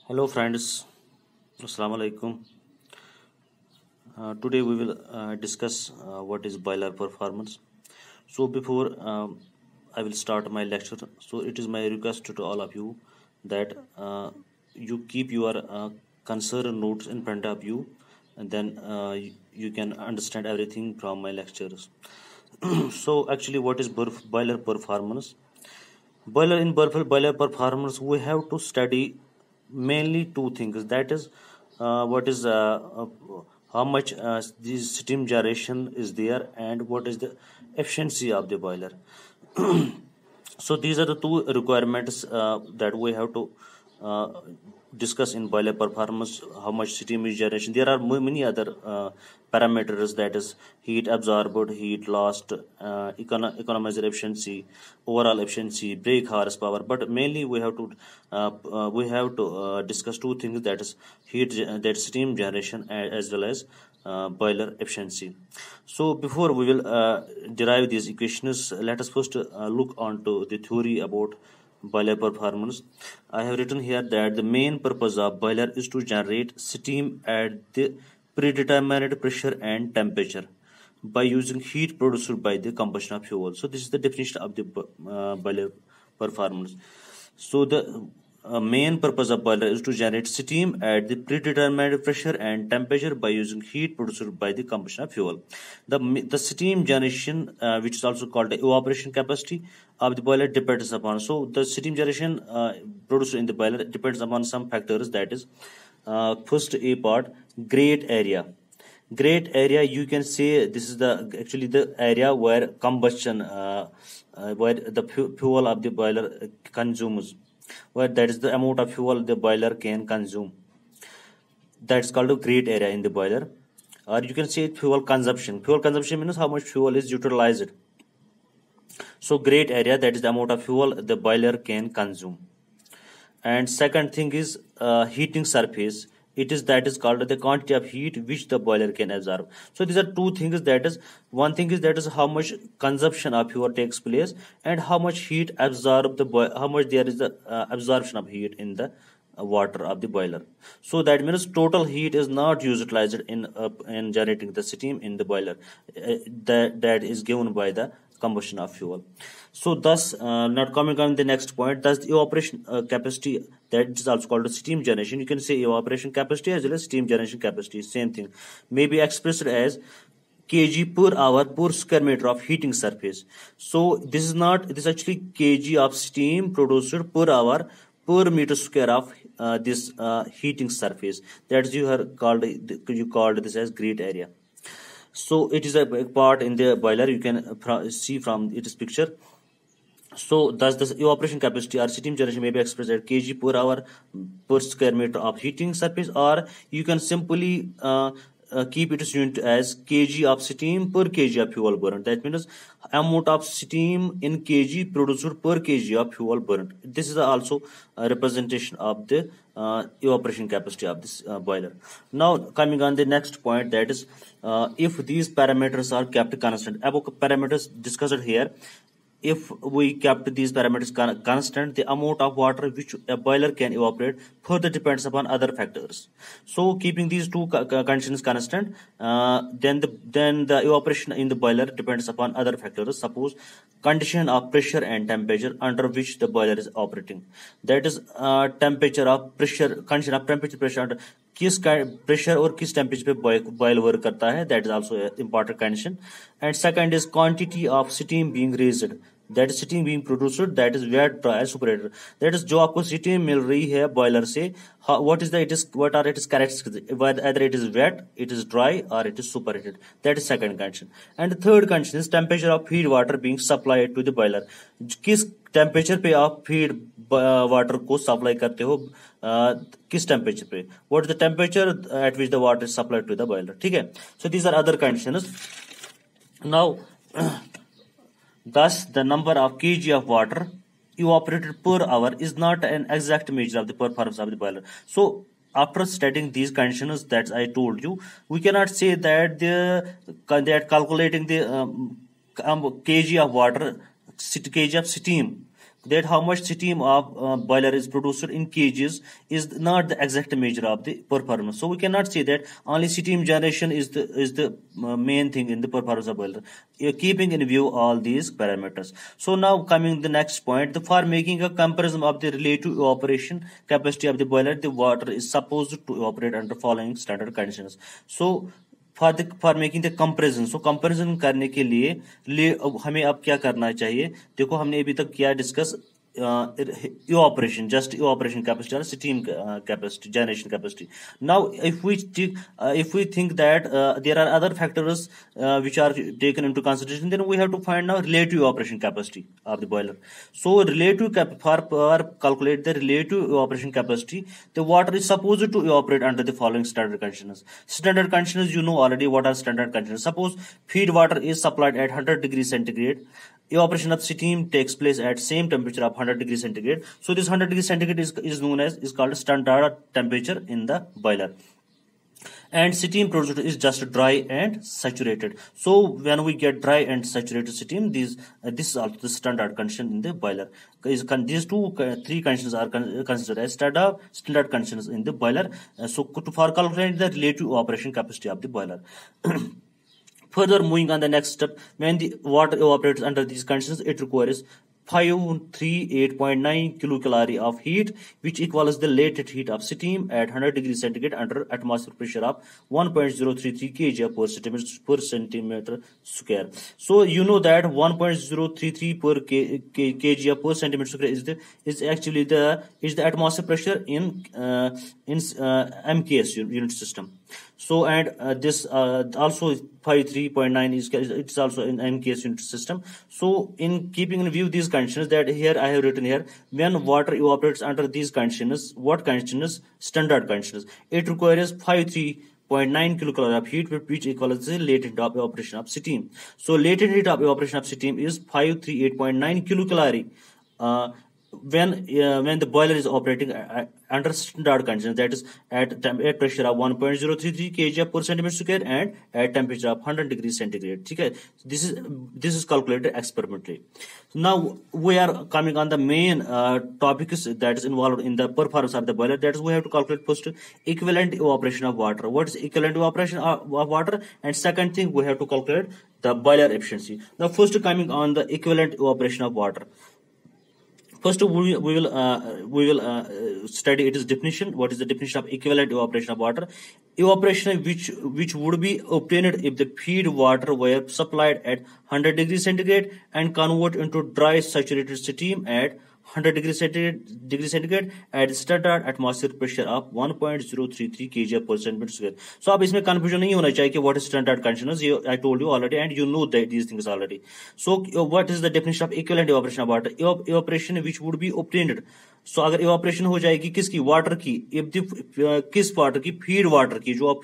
Hello friends, Assalamu alaikum. Today we will discuss what is boiler performance. So before I will start my lecture, so it is my request to all of you that you keep your concern notes in front of you, and then you can understand everything from my lectures. So actually, what is boiler performance? Boiler performance, we have to study mainly two things. That is, what is how much this steam generation is there, and what is the efficiency of the boiler. So these are the two requirements that we have to uh, discuss in boiler performance. How much steam is generation. There are many other parameters, that is heat absorbed, heat lost, economizer efficiency, overall efficiency, brake horsepower. But mainly we have to discuss two things, that is that steam generation as well as boiler efficiency. So before we will derive these equations, let us first look onto the theory about boiler performance. I have written here that the main purpose of boiler is to generate steam at the predetermined pressure and temperature by using heat produced by the combustion of fuel. So this is the definition of the boiler performance. So the main purpose of boiler is to generate steam at the predetermined pressure and temperature by using heat produced by the combustion of fuel. The steam generation, which is also called the evaporation capacity of the boiler, depends upon. So the steam generation produced in the boiler depends upon some factors. That is, first A part, great area. Great area, you can say this is actually the area where combustion, where the fuel of the boiler consumes, where that is the amount of fuel the boiler can consume. That's called a great area in the boiler. Or you can say fuel consumption. Fuel consumption means how much fuel is utilized. So great area, that is the amount of fuel the boiler can consume. And second thing is heating surface. It is that is called the quantity of heat which the boiler can absorb. So these are two things. That is, one thing is that is how much consumption of fuel takes place, and how much heat absorb how much there is the absorption of heat in the water of the boiler. So that means total heat is not utilized in generating the steam in the boiler. That is given by the combustion of fuel. So thus, not coming on the next point, thus the evaporation capacity, that is also called steam generation. You can say evaporation capacity as well as steam generation capacity, same thing, may be expressed as kg per hour per square meter of heating surface. So this is not, this is actually kg of steam produced per hour per meter square of this heating surface. That is, you called this as great area. So it is a part in the boiler, you can see from its picture. So thus the evaporation capacity or steam generation may be expressed at kg per hour per square meter of heating surface, or you can simply keep its unit as kg of steam per kg of fuel burned. That means amount of steam in kg produced per kg of fuel burned. This is also a representation of the evaporation capacity of this boiler. Now coming on the next point, that is, if these parameters are kept constant, above parameters discussed here, if we kept these parameters constant, the amount of water which a boiler can evaporate further depends upon other factors. So keeping these two conditions constant, then the evaporation in the boiler depends upon other factors. Suppose condition of pressure and temperature under which the boiler is operating. That is, temperature of pressure, condition of temperature pressure under किस pressure और किस temperature पे boil work करता है, that is also important condition. And second is quantity of steam being raised, that is steam being produced, that is wet dry superheated. That is जो आपको steam मिल रही है बॉयलर से, what are its characteristics, either it is wet, it is dry, or it is superated. That is second condition. And the third condition is temperature of feed water being supplied to the boiler. किस temperature पे आप feed water को supply करते हो, किस temperature पे, what is the temperature at which the water is supplied to the boiler. ठीक है. So these are other conditions. Now thus the number of kg of water evaporated per hour is not an exact measure of the performance of the boiler. So after studying these conditions that I told you, we cannot say that they are calculating the kg of water, kg of steam that how much steam of boiler is produced in kgs is not the exact measure of the performance. So we cannot say that only steam generation is the main thing in the performance of boiler. You're keeping in view all these parameters. So now coming the next point, for making a comparison of the relative evaporation capacity of the boiler, the water is supposed to evaporate under following standard conditions. So for making the comparison, so comparison करने के लिए हमें अब क्या करना चाहिए? देखो हमने अभी तक किया discuss evaporation, just evaporation capacity or steam capacity, generation capacity. Now, if we think that there are other factors which are taken into consideration, then we have to find now relative evaporation capacity of the boiler. So, for calculate the relative evaporation capacity, the water is supposed to evaporate under the following standard conditions. Standard conditions, you know already what are standard conditions. Suppose feed water is supplied at 100 degrees centigrade. Evaporation of steam takes place at same temperature of 100 degrees centigrade. So this 100 degrees centigrade is called standard temperature in the boiler. And steam produced is just dry and saturated. So when we get dry and saturated steam, this is also the standard condition in the boiler. These three conditions are considered as standard conditions in the boiler. So for calculating the relative evaporation capacity of the boiler. Further, moving on the next step, when the water evaporates under these conditions, it requires 538.9 kilocalorie of heat, which equals the latent heat of steam at 100 degrees centigrade under atmospheric pressure of 1.033 kg per centimeter square. So you know that 1.033 per kg per centimeter square is actually the atmospheric pressure in MKS unit system. So and this also 53.9 it's also in MKS unit system. So in keeping in view these conditions that here I have written here, when water evaporates under these conditions, what conditions? Standard conditions. It requires 53.9 kilocalorie of heat, which equals the latent of evaporation of steam. So latent heat of evaporation of steam is 538.9 kilocalorie. When the boiler is operating under standard conditions, that is at pressure of 1.033 kg per centimeter square and at temperature of 100 degrees centigrade. Okay, this is calculated experimentally. Now we are coming on the main topics that is involved in the performance of the boiler. That is, we have to calculate first equivalent evaporation of water. What is equivalent evaporation of water? And second thing, we have to calculate the boiler efficiency. Now first coming on the equivalent evaporation of water. First, we will study its definition. What is the definition of equivalent evaporation of water? Evaporation which would be obtained if the feed water were supplied at 100 degrees centigrade and converted into dry saturated steam at 100 degrees centigrade at standard atmospheric pressure of 1.033 kg per centimeter square. So अब इसमें confusion नहीं होना चाहिए कि what is standard conditions. I told you already and you know that these things already. So what is the definition of equivalent evaporation of water? Evaporation which would be obtained. So अगर evaporation हो जाएगी किसकी? Water की. If the किस water की? Feed water की जो आप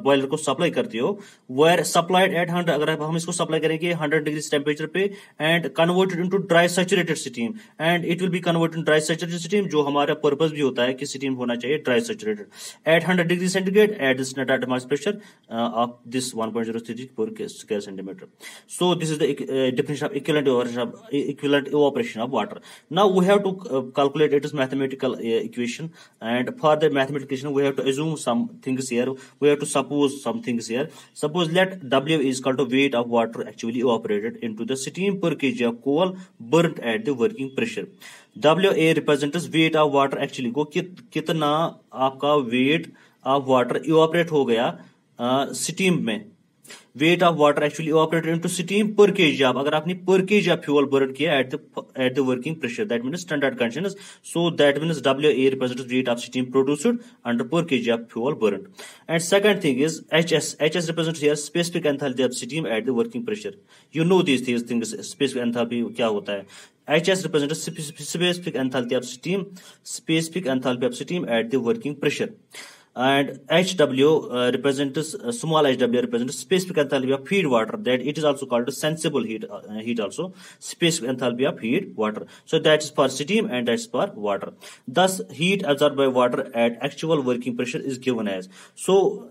बॉयलर को सप्लाई करते हो, were supplied at 100. अगर हम इसको सप्लाई करेंगे 100 डिग्री टेम्परेचर पे and converted into dry saturated steam, and it will be converted into dry saturated steam, जो हमारा पर्पस भी होता है कि steam होना चाहिए dry saturated at 100 degrees centigrade at this net atmospheric pressure of this 1.033 per square centimeter. So this is the definition of equivalent evaporation of water. Now we have to calculate its mathematical equation, and for the mathematical equation we have to assume some things here. We have to suppose some things here. Suppose let W is equal to weight of water actually evaporated into the steam per kg of coal burnt at the working pressure. WA represents weight of water actually को कितना आपका weight of water evaporate हो गया steam में. Weight of water actually evaporated into steam per kg. अगर आपने per kg of fuel burn किया at the working pressure, that means standard conditions. So that means WA represents weight of steam produced under per kg of fuel burned. And second thing is HS. HS represents here specific enthalpy of steam at the working pressure. You know these things. Specific enthalpy क्या होता है? HS represents specific enthalpy of steam at the working pressure. And HW represents small HW represents specific enthalpy of feed water, that it is also called a sensible heat also specific enthalpy of feed water. So that is for steam and that's for water. Thus heat absorbed by water at actual working pressure is given as. So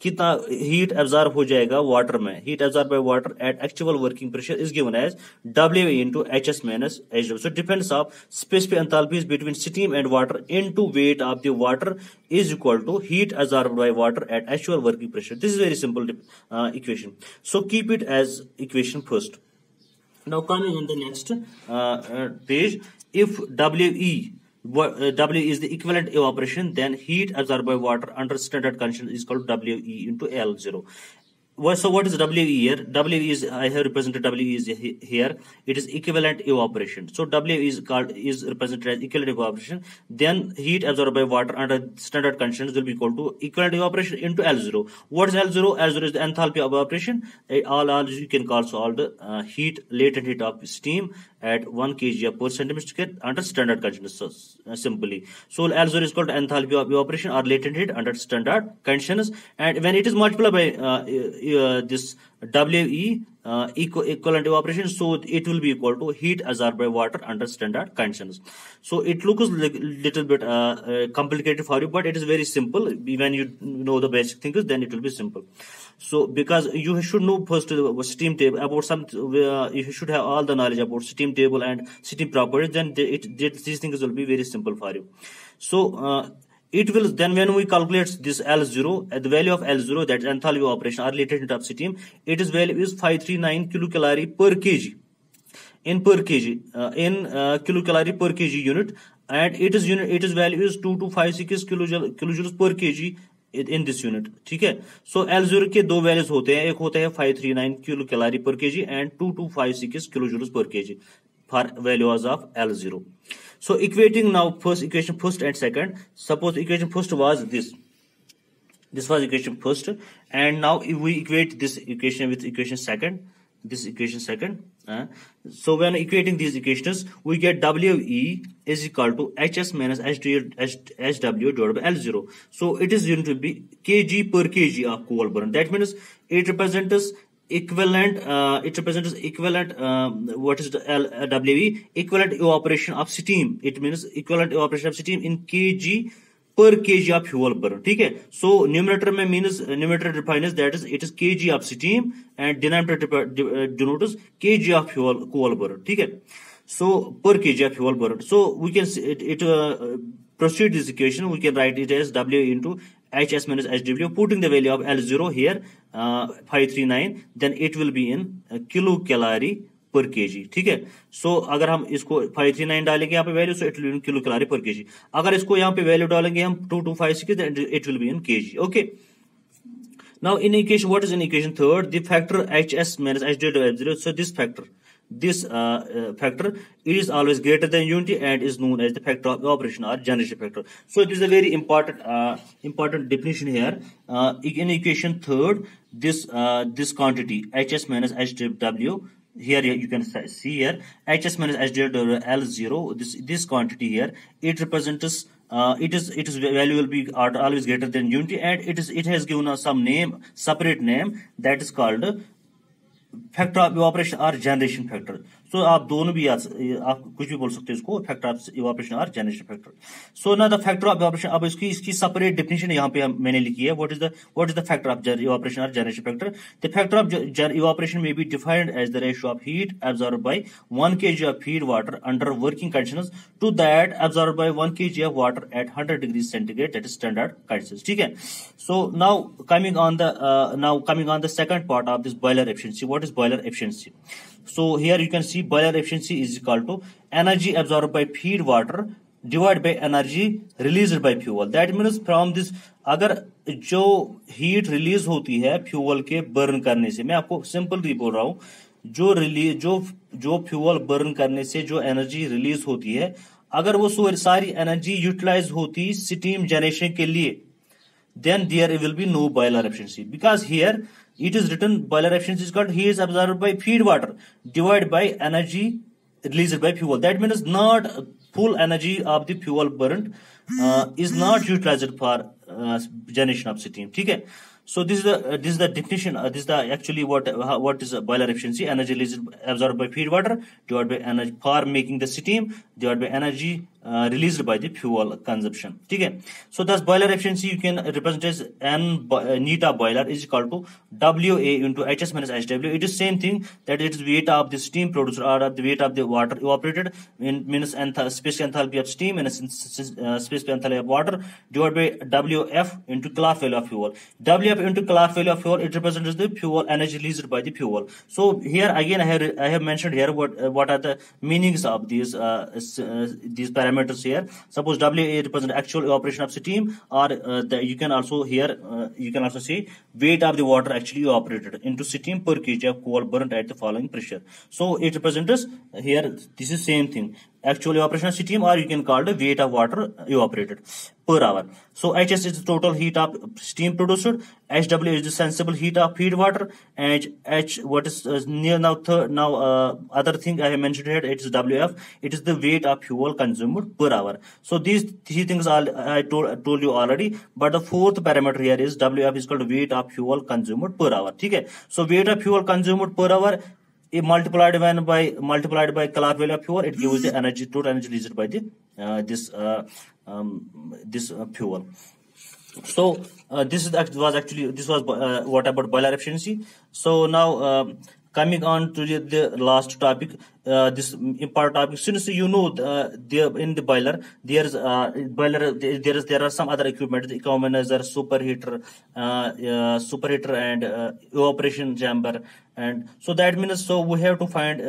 कितना heat absorb हो जाएगा water में, heat absorb by water at actual working pressure is given as WE into HS minus HW. So depends of specific enthalpies between steam and water into weight of the water is equal to heat absorbed by water at actual working pressure. This is very simple equation. So keep it as equation first. Now coming on the next page, if W is the equivalent evaporation, then heat absorbed by water under standard condition is called WE into L0. So what is WE here? WE is, I have represented WE is here. It is equivalent evaporation. So WE is represented as equivalent evaporation. Then heat absorbed by water under standard conditions will be equal to equivalent evaporation into L0. What is L0? L0 is the enthalpy of evaporation. All you can also all the heat, latent heat of steam at 1 kg per centimeter square under standard conditions. So, simply. So L0 is called enthalpy of evaporation or latent heat under standard conditions. And when it is multiplied by this WE equivalent evaporation, so it will be equal to heat absorbed by water under standard conditions. So it looks little bit complicated for you, but it is very simple. When you know the basic things, then it will be simple. So because you should know first steam table about some, you should have all the knowledge about steam table and steam properties, then these things will be very simple for you. So it will then, when we calculate this L0, the value of L0, that is enthalpy of operation or latent heat of steam, its value is 539 kilocalorie per kg in kilocalorie per kg unit, and its value is 2256 kilojoules per kg in this unit. ठीक है. So L0 के दो values होते हैं, एक होता है 539 kilo calorie पर kg and 2256 kilojoules per kg for values of L0. So equating now equation first and second. Suppose equation first was this. This was equation first, and now if we equate this equation with equation second, this equation second. So when equating these equations, we get WE is equal to HS minus HW divided by L0. So it is going to be kg per kg of coal burn. That means it represents equivalent. What is the WE? Equivalent evaporation of steam. It means equivalent evaporation of steam in kg per kg of fuel burn. ठीक है. So numerator में means numerator defines that is it is kg of steam and denominator denotes kg of fuel coal burn. ठीक है. So per kg of fuel burn. So we can proceed this equation. We can write it as W into HS minus HW, putting the value of L0 here 539, then it will be in kilocalorie per kg. ठीक है. सो अगर हम इसको 539 डालेंगे यहाँ पे value, so it will be in kilo calorie पर KG. अगर इसको यहाँ पे वैल्यू डालेंगे हम 2256, then it will be in kg. Okay. Now in equation, what is in equation third? The factor HS minus HW. So this factor it is always greater than unity and is known as the factor of evaporation or generation factor. So it is a very important definition here. In equation third, this quantity HS minus HW, here you can see here HS minus HW L0, this quantity here, it represents its value will be always greater than unity, and it has given us some separate name, that is called factor of evaporation और generation factor. सो आप दोनों भी आप कुछ भी बोल सकते हैं इसको, फैक्टर ऑफ इवापोरेशन और जनरेशन फैक्टर. सो ना द फैक्टर ऑफ इवापोरेशन, अब इसकी सेपरेट डेफिनेशन यहाँ पे मैंने लिखी है. What is the factor of evaporation और generation factor? The factor of evaporation में be defined as the ratio of heat absorb by 1 kg of feed water under working conditions to that absorb by 1 kg of water at 100 degree centigrade, that is standard conditions. ठीक है. So now coming on the second part of this boiler efficiency. What is boiler efficiency? So here you can see boiler efficiency is equal to energy absorbed by feed water divided by energy released by fuel. That means from this, अगर जो heat release होती है fuel के burn करने से, मैं आपको simple बोल रहा हूं, जो फ्यूल बर्न करने से जो एनर्जी रिलीज होती है, अगर वो सारी एनर्जी यूटिलाइज होती स्टीम जनरेशन के लिए, then there will be no boiler efficiency, because here it is written boiler efficiency is called heat is absorbed by feed water divided by energy released by fuel. That means not full energy of the fuel burned is not utilized for generation of steam. ठीक है. So this is the definition. This is the actually what is boiler efficiency? Energy released absorbed by feed water divided by energy for making the steam divided by energy released by the fuel consumption. ठीक है. So thus boiler efficiency you can represent as N neta boiler is equal to WA into HS minus HW. It is same thing that it is weight of the steam produced or the weight of the water evaporated in minus specific enthalpy of steam and specific enthalpy of water divided by WF into Clark value of fuel. WF into Clark value of fuel, it represents the fuel energy released by the fuel. So here again I have mentioned here what are the meanings of these parameters here. Suppose WA represents actual evaporation of steam, or you can also here you can also say weight of the water actually evaporated into steam per kg of coal burnt at the following pressure. So it represents here, this is same thing, actual evaporation of steam, or you can call the weight of water evaporated per hour. So HS is the total heat of steam produced, HW is the sensible heat of feed water, and H what is near now third now other thing I have mentioned here, it is WF, it is the weight of fuel consumed per hour. So these three things I told you already, but the fourth parameter here is WF is called weight of fuel consumed per hour. ठीक है. So weight of fuel consumed per hour multiplied by Clark value of fuel, it gives the energy, total energy released by the this fuel. So this was what about boiler efficiency. So now coming on to the last topic, this important topic. Since you know in the boiler there are some other equipment, the economizer, superheater, and evaporation chamber, and so that means we have to find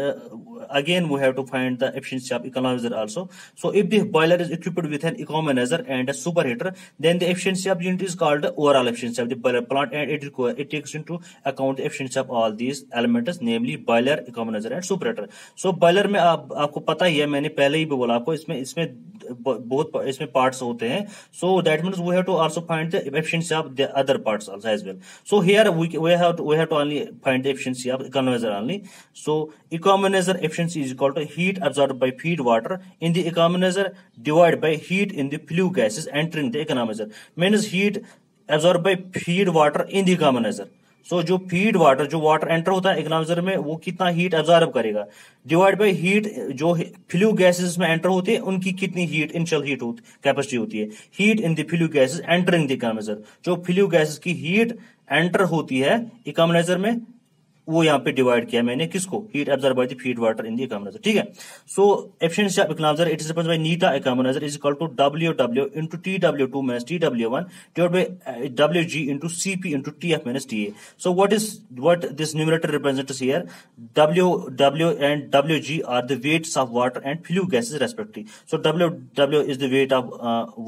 again we have to find the efficiency of economizer also. So if the boiler is equipped with an economizer and a superheater, then the efficiency of unit is called the overall efficiency of the boiler plant, and it takes into account the efficiency of all these elements, namely boiler, economizer and superheater. So boiler में आपको पता ही है, मैंने पहले ही भी बोला आपको, इसमें बहुत इसमें पार्ट्स होते हैं. So that means we have to also find the efficiency of the other parts also as well. So here we have to only find the efficiency of economizer only. So economizer efficiency is equal to heat absorbed by feed water in the economizer divided by heat in the flue gases entering the economizer. Means heat absorbed by feed water in the economizer. सो जो feed water, जो water enter होता है इकोनॉमाइजर में, वो कितना heat absorb करेगा, divide by heat जो flue gases में एंटर होते हैं उनकी कितनी हीट इनिशियल हीट कैपेसिटी होती है. Heat in the flue gases entering the economiser, जो फ्लू गैसेस की हीट एंटर होती है इकोनॉमाइजर में, वो यहाँ पे डिवाइड किया मैंने किसको, heat absorb by the feed water in the economiser. ठीक है. So efficiency of economiser it is represented by eta economiser is equal to WW into TW2 minus TW1 divided by WG into CP into TF minus TA. So what this numerator represents here, W and WG are the weights of water and flue gases respectively. So W is the weight of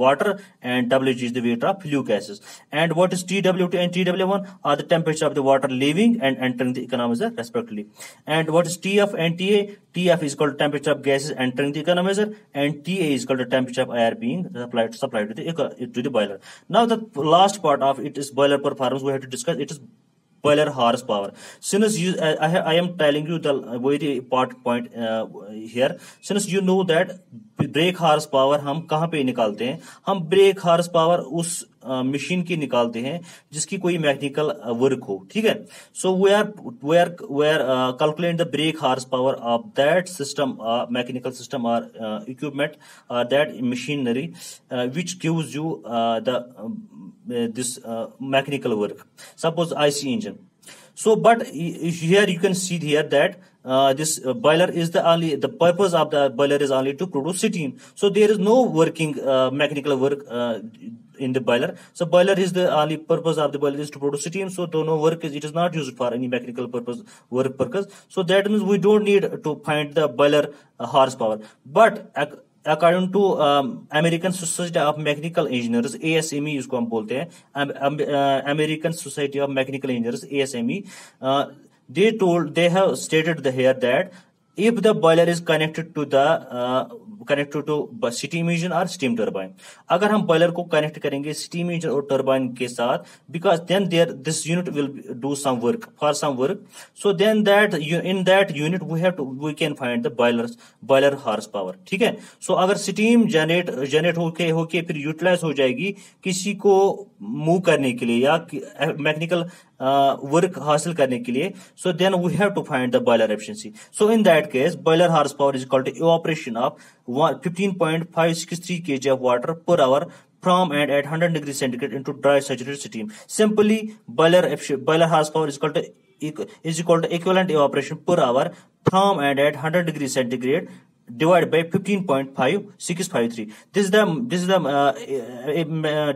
water and WG is the weight of flue gases. And what is TW2 and TW1 are the temperature of the water leaving and entering the economizer respectively. And what is TF and TA? TF is equal to temperature of gases entering the economizer, and TA is equal to temperature of air being supplied to the boiler. Now the last part of it is boiler performance we have to discuss. It is boiler horsepower. Since I am telling you the very important point here, since you know that brake horse power हम कहाँ पे निकालते हैं, हम brake horse power उस machine की निकालते हैं जिसकी कोई मैकेनिकल वर्क हो. ठीक है. So we are calculate the brake horse power of that system, mechanical system और इक्विपमेंट और that machinery which gives you this mechanical work. Suppose IC engine. So but here you can see here that this boiler is the purpose of the boiler is only to produce steam. So there is no working mechanical work in the boiler. So boiler is the only purpose of the boiler is to produce steam. So no work it is not used for any mechanical purpose. So that means we don't need to find the boiler horsepower. But according to American Society of Mechanical Engineers, ASME इसको हम बोलते हैं, American Society of Mechanical Engineers, ASME, they have stated here that if the boiler is connected to steam engine or steam turbine, अगर हम boiler को connect करेंगे steam engine और turbine के साथ, because then this unit will do some work. So then in that unit we can find the boiler horsepower. ठीक है. So अगर steam generate होके फिर utilize हो जाएगी किसी को मूव करने के लिए या मैकेनिकल वर्क हासिल करने के लिए, so then we have to find the boiler efficiency. So in that case, boiler horsepower is equal to evaporation of 15.563 kg of water per hour from and at 100 degrees centigrade into dry saturated steam. Simply, boiler horsepower is equal to equivalent evaporation per hour from and at 100 degrees centigrade divided by 15.5653. This is the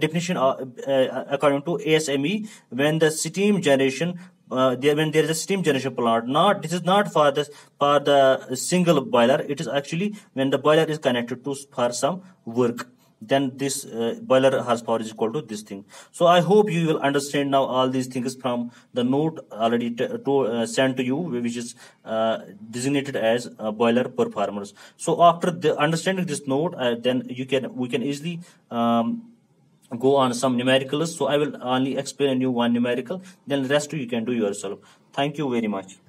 definition according to ASME, when the steam generation when there is a steam generation plant. Not, this is not for the single boiler. It is actually when the boiler is connected to for some work, then this boiler horsepower is equal to this thing. So I hope you will understand now all these things from the note already sent to you, which is designated as boiler performance. So after understanding this note, then we can easily go on some numericals. So I will only explain you one numerical, then the rest you can do yourself. Thank you very much.